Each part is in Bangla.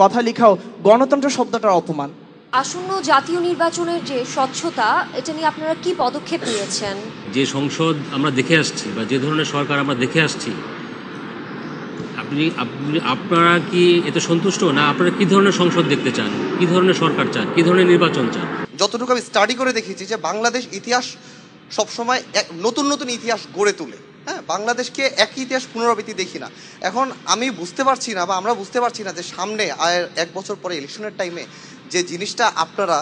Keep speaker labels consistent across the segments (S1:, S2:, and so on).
S1: কথা লেখাও গণতন্ত্র শব্দটার অপমান।
S2: আসন্ন জাতীয় নির্বাচনের যে স্বচ্ছতা, এটা নিয়ে আপনারা কি পদক্ষেপ নিয়েছেন?
S3: যে সংসদ আমরা দেখে আসছি বা যে ধরনের সরকার আমরা দেখে আসছি, আপনারা কি এতে সন্তুষ্ট না? আপনারা কি ধরনের সংসদ দেখতে চান, কি ধরনের সরকার চান, কি ধরনের নির্বাচন চান?
S4: যতটুকু আমি স্টাডি করে দেখেছি যে বাংলাদেশ ইতিহাস সবসময় নতুন নতুন ইতিহাস গড়ে তোলে। হ্যাঁ, বাংলাদেশকে একই ইতিহাস পুনরাবৃত্তি দেখি না। এখন আমি বুঝতে পারছি না বা আমরা বুঝতে পারছি না যে সামনে আর 1 বছর পরে ইলেকশনের টাইমে যে জিনিসটা আপনারা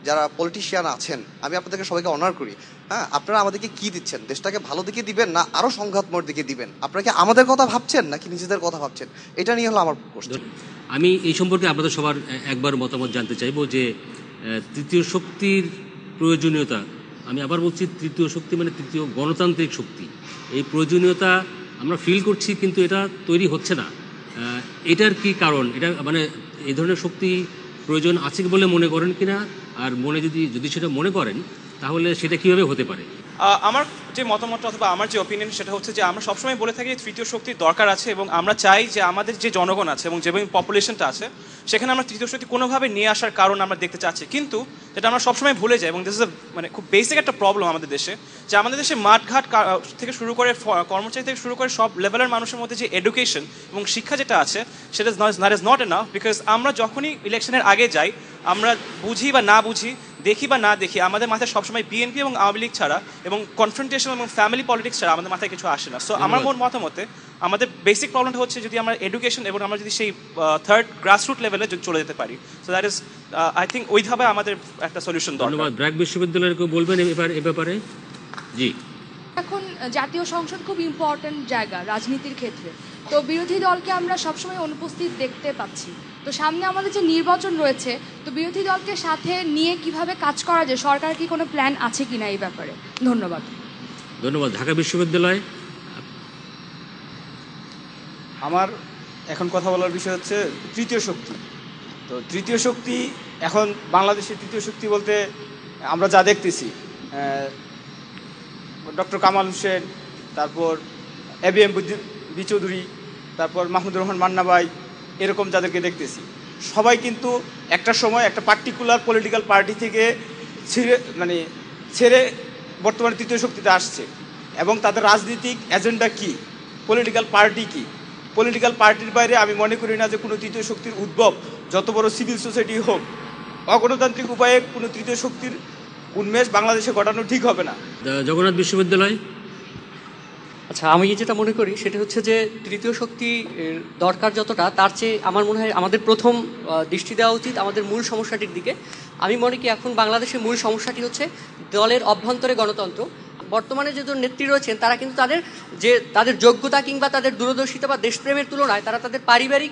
S4: যারা পলিটিশিয়ান আছেন, আমি আপনাদেরকে সবাইকে অনার করি। হ্যাঁ, আপনারা আমাদেরকে কি দিচ্ছেন? দেশটাকে ভালো দিকে দিবেন না আরও সংঘাতময় দিকে দিবেন? আপনারা কি আমাদের কথা ভাবছেন নাকি নিজেদের কথা ভাবছেন? এটা নিয়ে হলো আমার প্রশ্ন।
S3: আমি এই সম্পর্কে আপনাদের সবার একবার মতামত জানতে চাইব যে তৃতীয় শক্তির প্রয়োজনীয়তা, আমি আবার বলছি তৃতীয় শক্তি মানে তৃতীয় গণতান্ত্রিক শক্তি, এই প্রয়োজনীয়তা আমরা ফিল করছি কিন্তু এটা তৈরি হচ্ছে না। এটার কি কারণ? এটা মানে এই ধরনের শক্তি প্রয়োজন আছে বলে মনে করেন কিনা, আর যদি সেটা মনে করেন তাহলে সেটা কিভাবে হতে পারে?
S5: আমার যে মতামতটা অথবা আমার যে অপিনিয়ন সেটা হচ্ছে যে আমরা সবসময় বলে থাকি তৃতীয় শক্তির দরকার আছে, এবং আমরা চাই যে আমাদের যে জনগণ আছে এবং যে পপুলেশনটা আছে সেখানে আমরা তৃতীয় শক্তি কোনোভাবে নিয়ে আসার কারণ আমরা দেখতে চাচ্ছি। কিন্তু যেটা আমরা সবসময় ভুলে যাই, এবং দিস ইজ মানে খুব বেসিক একটা প্রবলেম আমাদের দেশে, যে আমাদের দেশে মাঠঘাট থেকে শুরু করে কর্মচারী থেকে শুরু করে সব লেভেলের মানুষের মধ্যে যে এডুকেশন এবং শিক্ষা যেটা আছে সেটা ইজ নট এনাফ। বিকজ আমরা যখনই ইলেকশনের আগে যাই, আমরা বুঝি বা না বুঝি, দেখি বা না দেখি, আমাদের মাথায় সবসময় বিএনপি এবং আওয়ামী লীগ ছাড়া এবং কনফ্রন্টেশন এবং ফ্যামিলি পলিটিক্স ছাড়া আমাদের মাথায় কিছু আসে না। সো আমার মতামতে আমাদের বেসিক প্রবলেমটা হচ্ছে যদি আমরা এডুকেশন এবং আমরা যদি সেই থার্ড গ্রাসরুট লেভেলে চলে যেতে পারি, so that is I think ওইভাবে আমাদের একটা সলিউশন দরকার।
S3: ধন্যবাদ। ব্র্যাক বিশ্ববিদ্যালয়ের কেউ বলবেন এ ব্যাপারে? জি।
S6: এখন জাতীয় সংসদ খুব ইম্পর্ট্যান্ট জায়গা রাজনীতির ক্ষেত্রে, তো বিরোধী দলকে আমরা সবসময় অনুপস্থিত দেখতে পাচ্ছি। তো সামনে আমাদের যে নির্বাচন রয়েছে, তো বিরোধী দলকে সাথে নিয়ে কিভাবে কাজ করা যায়, সরকার কি কোনো প্ল্যান আছে কিনা এই ব্যাপারে? ধন্যবাদ।
S3: ধন্যবাদ। ঢাকা বিশ্ববিদ্যালয়।
S7: আমার এখন কথা বলার বিষয় হচ্ছে তৃতীয় শক্তি। তো তৃতীয় শক্তি এখন বাংলাদেশের তৃতীয় শক্তি বলতে আমরা যা দেখতেছি, ডক্টর কামাল হোসেন, তারপর ABM বি চৌধুরী, তারপর মাহমুদুর রহমান মান্না ভাই, এরকম যাদেরকে দেখতেছি, সবাই কিন্তু একটা সময় একটা পার্টিকুলার পলিটিক্যাল পার্টি থেকে ছেড়ে বর্তমানে তৃতীয় শক্তিতে আসছে। এবং তাদের রাজনৈতিক এজেন্ডা কি, পলিটিক্যাল পার্টি কি, পলিটিক্যাল পার্টির বাইরে আমি মনে করি না যে কোনো তৃতীয় শক্তির উদ্ভব, যত বড় সিভিল সোসাইটি হোক। অগণতান্ত্রিক উপায়ে কোনো তৃতীয় শক্তির উন্মেষ বাংলাদেশে ঘটানো ঠিক হবে না।
S3: জগন্নাথ বিশ্ববিদ্যালয়।
S8: আচ্ছা, আমি যেটা মনে করি সেটা হচ্ছে যে তৃতীয় শক্তি দরকার যতটা, তার চেয়ে আমার মনে হয় আমাদের প্রথম দৃষ্টি দেওয়া উচিত আমাদের মূল সমস্যাটির দিকে। আমি মনে করি এখন বাংলাদেশের মূল সমস্যাটি হচ্ছে দলের অভ্যন্তরে গণতন্ত্র। বর্তমানে যে নেত্রী রয়েছেন তারা কিন্তু তাদের যোগ্যতা কিংবা তাদের দূরদর্শিতা বা দেশপ্রেমের তুলনায় তারা তাদের পারিবারিক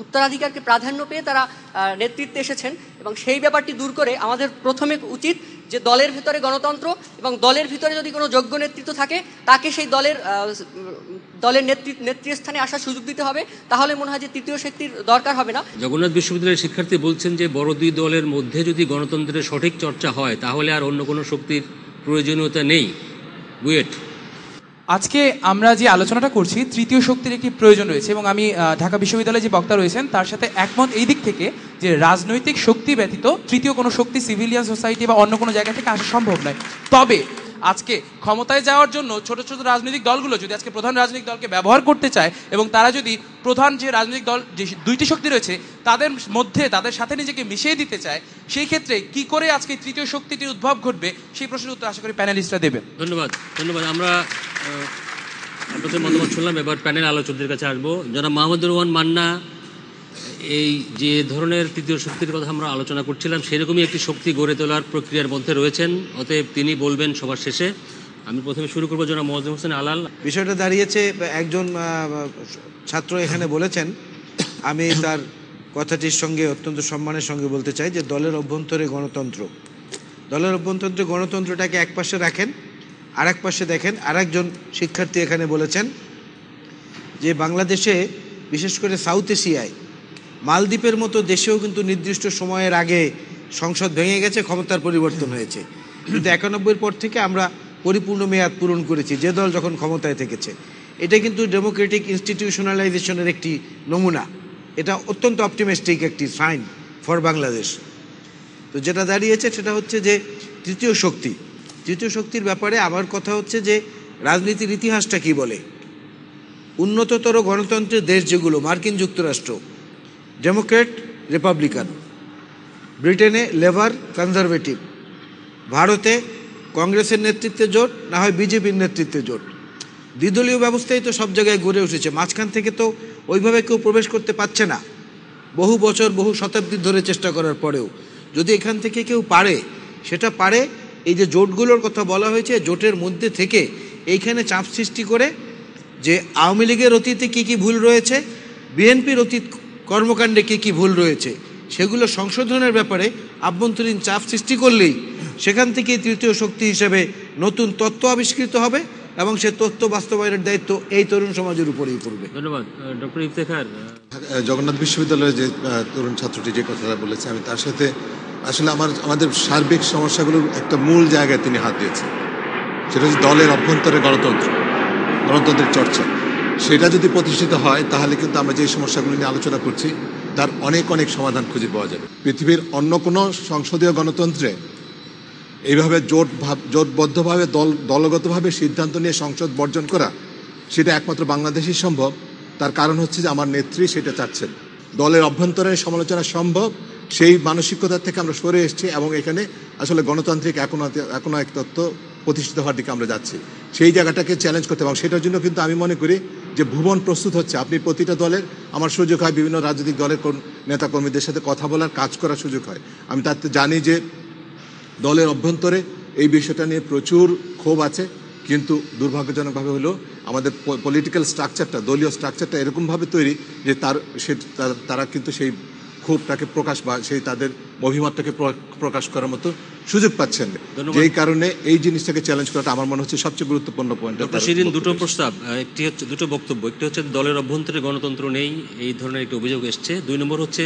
S8: উত্তরাধিকারকে প্রাধান্য পেয়ে তারা নেতৃত্বে এসেছেন, এবং সেই ব্যাপারটি দূর করে আমাদের প্রথমে উচিত যে দলের ভিতরে গণতন্ত্র, এবং দলের ভিতরে যদি কোনো যোগ্য নেতৃত্ব থাকে তাকে সেই দলের নেতৃস্থানে আসার সুযোগ দিতে হবে। তাহলে মনে হয় যে তৃতীয় শক্তির দরকার হবে না।
S3: জগন্নাথ বিশ্ববিদ্যালয়ের শিক্ষার্থী বলছেন যে বড় দুই দলের মধ্যে যদি গণতন্ত্রের সঠিক চর্চা হয় তাহলে আর অন্য কোনো শক্তির প্রয়োজনীয়তা নেই। বুয়েট।
S9: আজকে আমরা যে আলোচনাটা করছি তৃতীয় শক্তির একটি প্রয়োজন রয়েছে, এবং আমি ঢাকা বিশ্ববিদ্যালয়ে যে বক্তা রয়েছেন তার সাথে একমত এই দিক থেকে যে রাজনৈতিক শক্তি ব্যতীত তৃতীয় কোনো শক্তি সিভিলিয়ান সোসাইটি বা অন্য কোনো জায়গা থেকে আসা সম্ভব নয়। তবে আজকে ক্ষমতায় যাওয়ার জন্য ছোট ছোট রাজনৈতিক দলগুলো যদি আজকে প্রধান রাজনৈতিক দলকে ব্যবহার করতে চায়, এবং তারা যদি প্রধান যে রাজনৈতিক দল যে দুইটি শক্তি রয়েছে তাদের সাথে নিজেকে মিশিয়ে দিতে চায়, সেই ক্ষেত্রে কি করে আজকে তৃতীয় শক্তিটির উদ্ভব ঘটবে, সেই প্রশ্নের উত্তর আশা করি প্যানেলিস্টরা দেবেন।
S3: ধন্যবাদ। আমরা আপনাদের মতামত শুনলাম, এবার প্যানেল আলোচকদের কাছে আসবো। জনাব মাহমুদুর রহমান মান্না, এই যে ধরনের তৃতীয় শক্তির কথা আমরা আলোচনা করছিলাম সেরকমই একটি শক্তি গড়ে তোলার প্রক্রিয়ার মধ্যে রয়েছেন, অতএব তিনি বলবেন সবার শেষে। আমি প্রথমে শুরু করবো জনাব মোয়াজ্জেম হোসেন আলাল।
S10: বিষয়টা দাঁড়িয়েছে, একজন ছাত্র এখানে বলেছেন, আমি তার কথাটির সঙ্গে অত্যন্ত সম্মানের সঙ্গে বলতে চাই যে দলের অভ্যন্তরে গণতন্ত্রটাকে এক পাশে রাখেন, আর এক পাশে দেখেন আরেকজন শিক্ষার্থী এখানে বলেছেন যে বাংলাদেশে বিশেষ করে সাউথ এশিয়ায় মালদ্বীপের মতো দেশেও কিন্তু নির্দিষ্ট সময়ের আগে সংসদ ভেঙে গেছে, ক্ষমতার পরিবর্তন হয়েছে, কিন্তু 91 পর থেকে আমরা পরিপূর্ণ মেয়াদ পূরণ করেছি যে দল যখন ক্ষমতায় থেকেছে। এটা কিন্তু ডেমোক্রেটিক ইনস্টিটিউশনালাইজেশনের একটি নমুনা। এটা অত্যন্ত অপটিমিস্টিক একটি সাইন ফর বাংলাদেশ। তো যেটা দাঁড়িয়েছে সেটা হচ্ছে যে তৃতীয় শক্তির ব্যাপারে আমার কথা হচ্ছে যে রাজনীতির ইতিহাসটা কি বলে। উন্নততর গণতন্ত্রের দেশ যেগুলো, মার্কিন যুক্তরাষ্ট্র ডেমোক্রেট রিপাবলিকান, ব্রিটেনে লেবার কনজারভেটিভ, ভারতে কংগ্রেসের নেতৃত্বে জোট, না হয় বিজেপির নেতৃত্বে জোট। দ্বিদলীয় ব্যবস্থাই তো সব জায়গায় গড়ে উঠেছে। মাঝখান থেকে তো ওইভাবে কেউ প্রবেশ করতে পারছে না, বহু বছর বহু শতাব্দী ধরে চেষ্টা করার পরেও। যদি এখান থেকে কেউ পারে, সেটা পারে এই যে জোটগুলোর কথা বলা হয়েছে, জোটের মধ্যে থেকে এইখানে চাপ সৃষ্টি করে যে আওয়ামী লীগের অতীতে কী কী ভুল রয়েছে, বিএনপির অতীত কর্মকাণ্ডে কী কী ভুল রয়েছে, সেগুলো সংশোধনের ব্যাপারে আভ্যন্তরীণ চাপ সৃষ্টি করলেই সেখান থেকেই তৃতীয় শক্তি হিসেবে নতুন তত্ত্ব আবিষ্কৃত হবে এবং সে তত্ত্ব বাস্তবায়নের দায়িত্ব এই তরুণ সমাজের উপরেই পড়বে।
S3: ধন্যবাদ। ডক্টর ইফতেখার,
S11: জগন্নাথ বিশ্ববিদ্যালয়ের যে তরুণ ছাত্রটি যে কথাটা বলেছে, আমি তার সাথে আসলে আমাদের সার্বিক সমস্যাগুলোর একটা মূল জায়গায় তিনি হাত দিয়েছেন। সেটা হচ্ছে দলের অভ্যন্তরে গণতন্ত্রের চর্চা। সেটা যদি প্রতিষ্ঠিত হয় তাহলে কিন্তু আমরা যে সমস্যাগুলো নিয়ে আলোচনা করছি তার অনেক সমাধান খুঁজে পাওয়া যাবে। পৃথিবীর অন্য কোনো সংসদীয় গণতন্ত্রে এইভাবে জোটবদ্ধভাবে দলগতভাবে সিদ্ধান্ত নিয়ে সংসদ বর্জন করা, সেটা একমাত্র বাংলাদেশই সম্ভব। তার কারণ হচ্ছে যে আমার নেত্রী সেটা চাচ্ছেন। দলের অভ্যন্তরে সমালোচনা সম্ভব, সেই মানসিকতা থেকে আমরা সরে এসেছি এবং এখানে আসলে গণতান্ত্রিক এখনো এক তত্ত্ব প্রতিষ্ঠিত হওয়ার দিকে আমরা যাচ্ছি। সেই জায়গাটাকে চ্যালেঞ্জ করতে এবং সেটার জন্য কিন্তু আমি মনে করি যে ভুবন প্রস্তুত হচ্ছে। আপনি প্রতিটা দলের, আমার সুযোগ হয় বিভিন্ন রাজনৈতিক দলের নেতাকর্মীদের সাথে কথা বলার, কাজ করার সুযোগ হয়। আমি তাতে জানি যে দলের অভ্যন্তরে এই বিষয়টা নিয়ে প্রচুর ক্ষোভ আছে, কিন্তু দুর্ভাগ্যজনকভাবে হলো আমাদের পলিটিক্যাল স্ট্রাকচারটা, দলীয় স্ট্রাকচারটা এরকমভাবে তৈরি যে তারা কিন্তু সেই ক্ষোভটাকে প্রকাশ বা সেই তাদের অভিমতটাকে প্রকাশ করার মতো সুযোগ পাচ্ছেন। যেই কারণে এই জিনিসটাকে চ্যালেঞ্জ করাটা আমার মনে হচ্ছে সবচেয়ে গুরুত্বপূর্ণ পয়েন্ট।
S3: সেদিন দুটো প্রস্তাব, একটি হচ্ছে দুটো বক্তব্য। একটি হচ্ছে দলের অভ্যন্তরে গণতন্ত্র নেই, এই ধরনের একটি অভিযোগ এসছে। 2 নম্বর হচ্ছে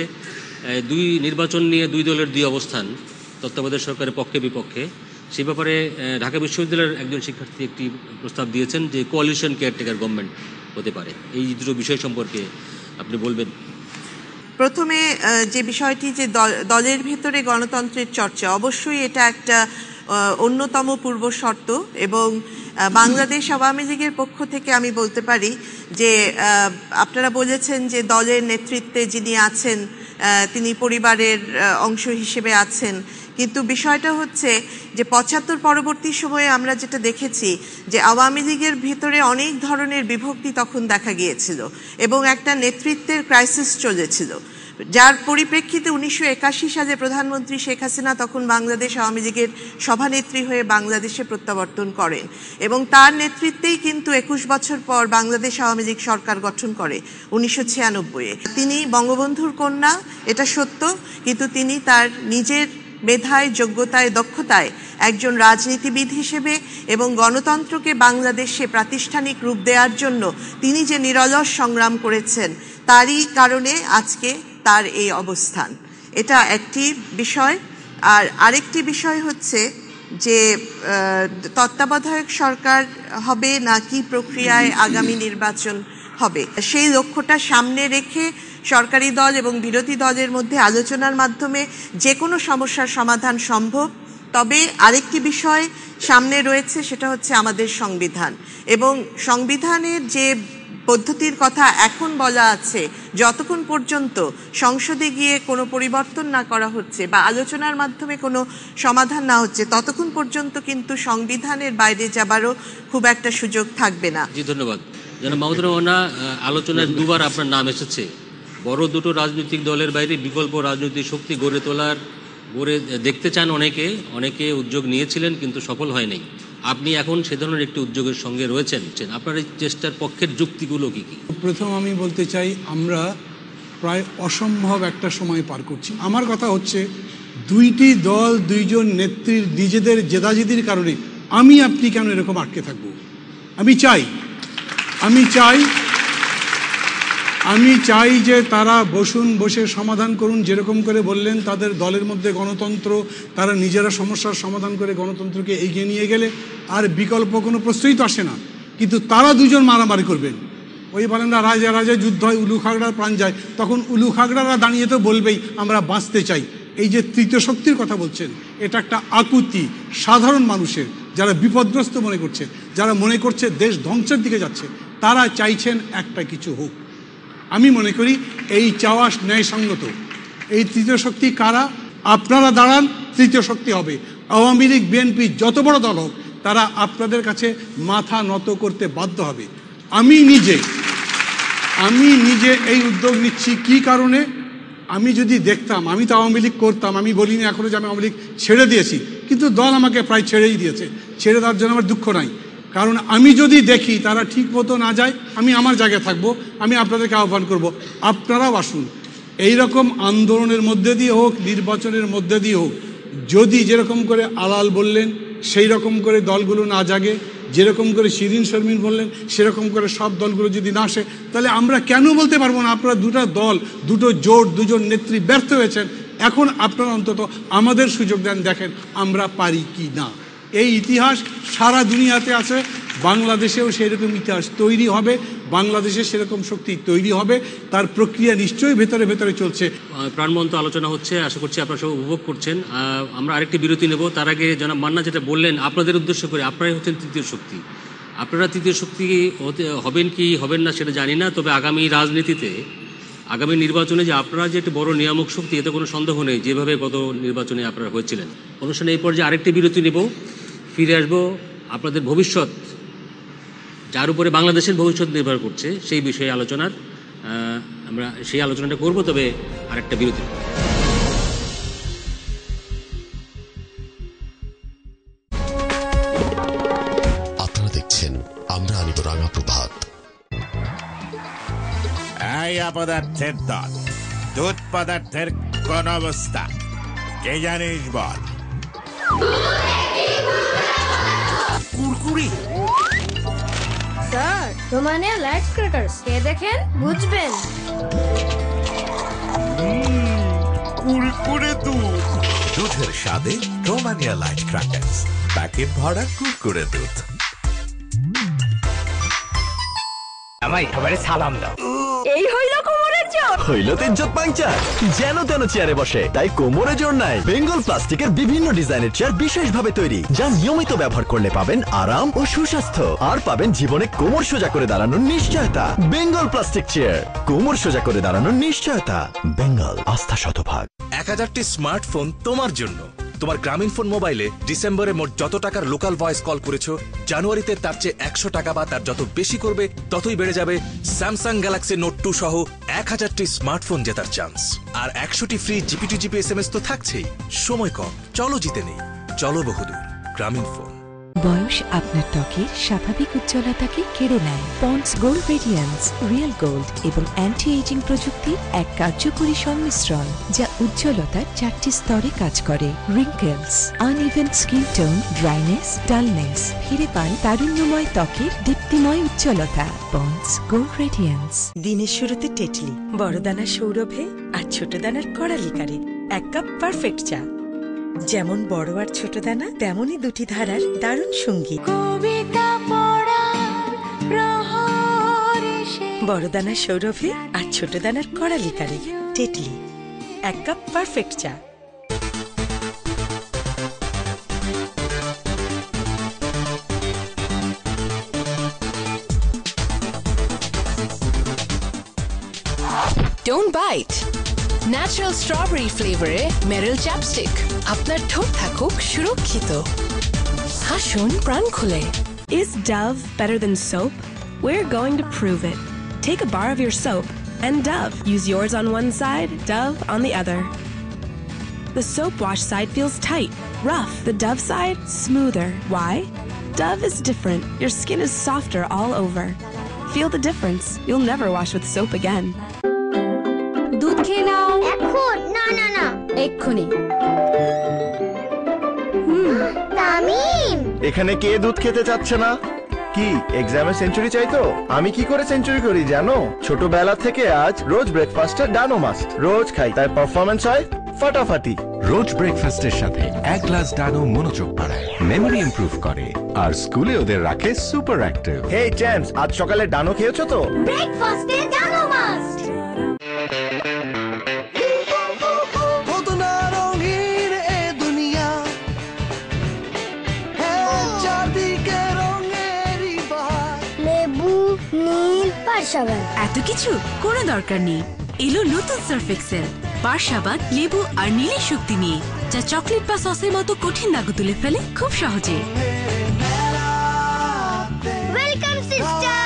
S3: নির্বাচন নিয়ে দুই দলের দুই অবস্থান, তত্ত্বাবধায়ক সরকারের পক্ষে বিপক্ষে। সেই ব্যাপারে ঢাকা বিশ্ববিদ্যালয়ের একজন শিক্ষার্থী একটি প্রস্তাব দিয়েছেন যে কোয়ালিশন কেয়ারটেকার গভর্নমেন্ট হতে পারে। এই দুটো বিষয় সম্পর্কে আপনি বলবেন।
S12: প্রথমে যে বিষয়টি যে দলের ভেতরে গণতন্ত্রের চর্চা, অবশ্যই এটা একটা অন্যতম পূর্ব শর্ত এবং বাংলাদেশ আওয়ামী লীগের পক্ষ থেকে আমি বলতে পারি যে আপনারা বলেছেন যে দলের নেতৃত্বে যিনি আছেন তিনি পরিবারের অংশ হিসেবে আছেন, কিন্তু বিষয়টা হচ্ছে যে ৭৫ পরবর্তী সময়ে আমরা যেটা দেখেছি যে আওয়ামী লীগের ভিতরে অনেক ধরনের বিভক্তি তখন দেখা গিয়েছিল এবং একটা নেতৃত্বের ক্রাইসিস চলেছিল, যার পরিপ্রেক্ষিতে ১৯৮১ সালে প্রধানমন্ত্রী শেখ হাসিনা তখন বাংলাদেশ আওয়ামী লীগের সভানেত্রী হয়ে বাংলাদেশে প্রত্যাবর্তন করেন এবং তার নেতৃত্বেই কিন্তু ২১ বছর পর বাংলাদেশ আওয়ামী লীগ সরকার গঠন করে ১৯৯৬-এ। তিনি বঙ্গবন্ধুর কন্যা, এটা সত্য, কিন্তু তিনি তার নিজের মেধায়, যোগ্যতায়, দক্ষতায় একজন রাজনীতিবিদ হিসেবে এবং গণতন্ত্রকে বাংলাদেশে প্রাতিষ্ঠানিক রূপ দেওয়ার জন্য তিনি যে নিরলস সংগ্রাম করেছেন, তারই কারণে আজকে তার এই অবস্থান। এটা একটি বিষয়। আর আরেকটি বিষয় হচ্ছে যে তত্ত্বাবধায়ক সরকার হবে না কি প্রক্রিয়ায় আগামী নির্বাচন হবে, সেই লক্ষ্যটা সামনে রেখে সরকারি দল এবং বিরোধী দলের মধ্যে আলোচনার মাধ্যমে যে কোনো সমস্যার সমাধান সম্ভব। তবে আরেকটি বিষয় সামনে রয়েছে, সেটা হচ্ছে আমাদের সংবিধান এবং সংবিধানের যে পদ্ধতির কথা এখন বলা আছে, যতক্ষণ পর্যন্ত সংসদে গিয়ে কোনো পরিবর্তন না করা হচ্ছে বা আলোচনার মাধ্যমে কোনো সমাধান না হচ্ছে, ততক্ষণ পর্যন্ত কিন্তু সংবিধানের বাইরে যাবারও খুব একটা সুযোগ থাকবে না।
S3: জি, ধন্যবাদ। যেন মাহমুদুর রহমান, আলোচনায় দুবার আপনার নাম এসেছে। বড় দুটো রাজনৈতিক দলের বাইরে বিকল্প রাজনৈতিক শক্তি গড়ে দেখতে চান অনেকে উদ্যোগ নিয়েছিলেন কিন্তু সফল হয়নি। আপনি এখন সে ধরনের একটি উদ্যোগের সঙ্গে রয়েছেন, আপনার এই চেষ্টার পক্ষের যুক্তিগুলো কি কি?
S13: প্রথম আমি বলতে চাই, আমরা প্রায় অসম্ভব একটা সময় পার করছি। আমার কথা হচ্ছে, দুইটি দল, দুইজন নেত্রীর নিজেদের জেদাজেদির কারণে আপনি কেন এরকম আটকে থাকবো? আমি চাই যে তারা বসে সমাধান করুন। যেরকম করে বললেন তাদের দলের মধ্যে গণতন্ত্র, তারা নিজেরা সমস্যার সমাধান করে গণতন্ত্রকে এগিয়ে নিয়ে গেলে আর বিকল্প কোনো প্রশ্নই তো আসে না। কিন্তু তারা দুজন মারামারি করবেন। ওই বলেন না রাজা রাজা যুদ্ধ হয় উলু খাগড়ার প্রাণ যায়, তখন উলু খাগড়ারা দাঁড়িয়ে তো বলবেই আমরা বাঁচতে চাই। এই যে তৃতীয় শক্তির কথা বলছেন, এটা একটা আকুতি সাধারণ মানুষের, যারা বিপদগ্রস্ত মনে করছে, যারা মনে করছে দেশ ধ্বংসের দিকে যাচ্ছে, তারা চাইছেন একটা কিছু হোক। আমি মনে করি এই চাওয়া ন্যায়সঙ্গত। এই তৃতীয় শক্তি কারা? আপনারা দাঁড়ান, তৃতীয় শক্তি হবে। আওয়ামী লীগ বিএনপি যত বড় দল হোক, তারা আপনাদের কাছে মাথা নত করতে বাধ্য হবে। আমি নিজে এই উদ্যোগ নিচ্ছি কি কারণে? আমি যদি দেখতাম, আমি তো আওয়ামী লীগ করতাম, আমি বলিনি এখনো যে আমি আওয়ামী লীগ ছেড়ে দিয়েছি, কিন্তু দল আমাকে প্রায় ছেড়েই দিয়েছে। ছেড়ে দেওয়ার জন্য আমার দুঃখ নাই, কারণ আমি যদি দেখি তারা ঠিক মতো না যায়, আমি আমার জায়গায় থাকবো, আমি আপনাদেরকে আহ্বান করব, আপনারাও আসুন। এইরকম আন্দোলনের মধ্যে দিয়ে হোক, নির্বাচনের মধ্যে দিয়ে হোক, যদি যেরকম করে আলাল বললেন সেই রকম করে দলগুলো না জাগে, যেরকম করে শিরিন শর্মিন বললেন সেরকম করে সব দলগুলো যদি না আসে, তাহলে আমরা কেন বলতে পারবো না আপনারা দুটো দল, দুটো জোট, দুজন নেত্রী ব্যর্থ হয়েছেন, এখন আপনারা অন্তত আমাদের সুযোগ দেন, দেখেন আমরা পারি কি না। এই ইতিহাস সারা দুনিয়াতে আছে, বাংলাদেশেও সেরকম ইতিহাস তৈরি হবে, বাংলাদেশে সেরকম শক্তি তৈরি হবে, তার প্রক্রিয়া নিশ্চয়ই ভেতরে ভেতরে চলছে।
S3: প্রাণবন্ত আলোচনা হচ্ছে, আশা করছি আপনারা সব উপভোগ করছেন। আমরা আরেকটি বিরতি নেব, তার আগে জনাব মান্না যেটা বললেন আপনাদের উদ্দেশ্য করে, আপনারাই হচ্ছেন তৃতীয় শক্তি। আপনারা তৃতীয় শক্তি হবেন কি হবেন না সেটা জানি না, তবে আগামী রাজনীতিতে, আগামী নির্বাচনে যে আপনারা যে একটি বড় নিয়ামক শক্তি, এতে কোনো সন্দেহ নেই, যেভাবে গত নির্বাচনে আপনারা হয়েছিলেন। অনুষ্ঠানে এই পর্যায়ে আরেকটি বিরতি নেব, ফিরে আসবো আপনাদের ভবিষ্যৎ, যার উপরে বাংলাদেশের ভবিষ্যৎ নির্ভর করছে, সেই বিষয়ে আলোচনার আমরা সেই আলোচনাটা করব, তবে আরেকটা বিরতি।
S14: আপনারা দেখছেন আমরা আনিব রাঙা প্রভাত।
S15: এই অপদার্থের দল, দুধ পদার্থের কোন অবস্থা কে জানিস বল? কুরকুরি
S16: স্যার, রোমানিয়া লাইট ক্র্যাকারস কে দেখেন বুঝবেন।
S15: কুরকুরে দুধ, দুধের স্বাদে রোমানিয়া লাইট ক্র্যাকারস, প্যাকেট ভরা কুরকুরে দুধ।
S17: আমায় এবারে সালাম দাও।
S16: এই হইল কোমরের জোর,
S17: হইল তেজ্জত পাংচার, যেন তেন চেয়ারে বসে, তাই কোমরে জোর নাই। বেঙ্গল প্লাস্টিকের বিভিন্ন ডিজাইনের চেয়ার বিশেষভাবে তৈরি, যা নিয়মিত ব্যবহার করলে পাবেন আরাম ও সুস্বাস্থ্য, আর পাবেন জীবনে কোমর সোজা করে দাঁড়ানোর নিশ্চয়তা। বেঙ্গল প্লাস্টিক চেয়ার, কোমর সোজা করে দাঁড়ানোর নিশ্চয়তা। বেঙ্গল, আস্থা শতভাগ।
S18: 1000টি স্মার্টফোন তোমার জন্য। তোমার গ্রামীণ ফোন মোবাইলে ডিসেম্বরে মোট যত টাকার লোকাল ভয়েস কল করেছো, জানুয়ারিতে তার চেয়ে 100 টাকা বা তার যত বেশি করবে ততই বেড়ে যাবে স্যামসাং গ্যালাক্সি নোট 2 সহ 1000টি স্মার্টফোন জেতার চান্স। আর 100টি ফ্রি জিপি SMS তো থাকছেই। সময় কম, চলো জিতে নেই, চলো বহুদূর। গ্রামীণ ফোন।
S19: বয়স আপনার ত্বকের স্বাভাবিক উজ্জ্বলতাকে কেড়ে নেয়। Pond's Gold Radiance real gold এবং অ্যান্টি এজিং প্রযুক্তির এক কার্যকরী সংমিশ্রণ, যা উজ্জ্বলতার 4টি স্তরে কাজ করে। Wrinkles, uneven skin tone, dryness, dullness ফিরে পান তারুণ্যময় ত্বকের দীপ্তিময় উজ্জ্বলতা। Pond's Gold Radiance.
S20: দিনের শুরুতে টেটলি, বড় দানার সৌরভে আর ছোট দানার কড়ালিকারে 1 কাপ পারফেক্ট চা। যেমন বড় আর ছোট দানা, তেমনই দুটি ধারার দারুণ সঙ্গী।
S16: কবিতা পড়ার প্রহরে
S20: বড় দানার সৌরভে আর ছোট দানার কড়ালিকারে টেটলি, 1 কাপ পারফেক্ট চা।
S21: Don't bite. ন্যাচারাল স্ট্রবেরি ফ্লেভারে মেরিল চ্যাপস্টিক, আপনার ঠোঁট থাকুক সুরক্ষিত। হাসুন প্রাণ খুলে।
S22: Is Dove better than soap? We're going to prove it. Take a bar of your soap and Dove. Use yours on one side, Dove on the other. The soap wash side feels tight, rough. The Dove side, smoother. Why? Dove is different. Your skin is softer all over. Feel the difference. You'll never wash with soap again.
S16: দুধ খেয়ে নাও এখন। না না না, এক্ষুনি। তামিম,
S23: এখানে কে দুধ খেতে চাচ্ছে না? কি এক্সামে সেঞ্চুরি চাই তো? আমি কি করে সেঞ্চুরি করি জানো? ছোটবেলা থেকে আজ রোজ ব্রেকফাস্টে ডানো মাস্ট রোজ খাই, তাই পারফরম্যান্স হয় ফাটাফাটি।
S1: রোজ ব্রেকফাস্টের সাথে এক গ্লাস ডানো মনোযোগ বাড়ায়, মেমোরি ইমপ্রুভ করে, আর স্কুলে ওদের রাখে সুপার অ্যাক্টিভ।
S23: হেই চ্যাম্পস, আজ সকালে ডানো খেয়েছো তো?
S16: ব্রেকফাস্টে ডানো মাস্ট।
S22: এত কিছু কোনো দরকার নেই। এলো নতুন সার্ফ এক্সেল পারসাবাদ, লেবু আর নীলের শক্তি নিয়ে, যা চকলেট বা সসের মতো কঠিন দাগ তুলে ফেলে খুব সহজে।
S16: Welcome sister.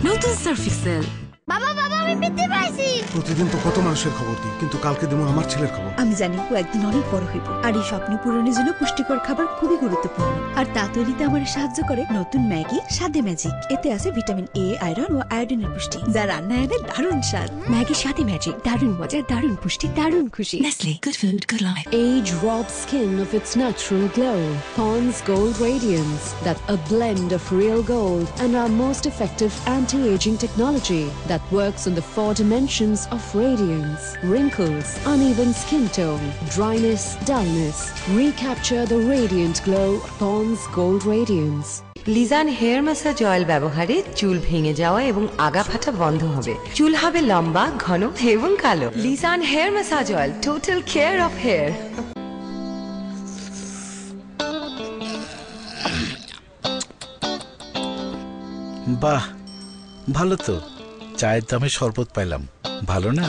S22: নতুন সার্ফ এক্সেল।
S16: বাবা বাবা আমি পেতে পাইছি।
S2: প্রতিদিন তো কত মানুষের খবর দিই, কিন্তু কালকে দেবো আমার ছেলের খবর।
S4: আমি জানি ও একদিন অনেক বড় হইব, আর এই স্বপ্ন পূরণের জন্য পুষ্টিকর খাবার খুবই গুরুত্বপূর্ণ। আর তা তৈরিতে আমার সাহায্য করে নতুন ম্যাগি স্বাদে ম্যাজিক। এতে আছে ভিটামিন এ, আয়রন ও আয়োডিনের পুষ্টি, যা রান্নায় এনে দারুণ স্বাদ।
S19: ম্যাগি স্বাদে ম্যাজিক, দারুণ মজা, দারুণ পুষ্টি, দারুণ খুশি।
S4: Nestle, good food, good life.
S24: Age robs skin of its natural glow. Pond's Gold Radiance, that a blend of real gold and our most effective anti-aging technology that works on the 4 dimensions of radiance, wrinkles, uneven skin tone, dryness, dullness. Recapture the radiant glow of Pond's Gold Radiance.
S25: লিজান হেয়ার ম্যাসাজ অয়েল ব্যবহারে চুল ভেঙে যাওয়া এবং আগা ফাটা বন্ধ হবে। চুল হবে লম্বা, ঘন এবং কালো। লিজান hair massage oil, total care of hair.
S26: বাহ, ভালো তো। চায়ের দামে শরবত পাইলাম, ভালো না?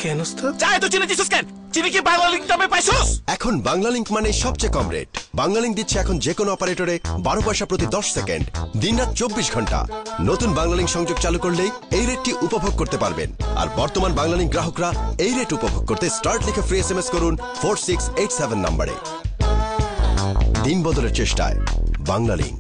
S18: কেন চায় তো চিনে দিছিস কেন? চিনি কি বাংলালিংক দামে পাইছস?
S27: এখন বাংলালিংক মানে সবচেয়ে কম রেট। বাংলালিংক দিচ্ছে এখন যে কোনো অপারেটরে 12 পয়সা প্রতি 10 সেকেন্ড, দিনরাত 24 ঘন্টা। নতুন বাংলালিংক সংযোগ চালু করলেই এই রেটটি উপভোগ করতে পারবেন। আর বর্তমান বাংলালিংক গ্রাহকরা এই রেট উপভোগ করতে স্টার্ট লিখে ফ্রি SMS করুন 4687 নম্বরে। দিন বদলের চেষ্টায় বাংলালিংক।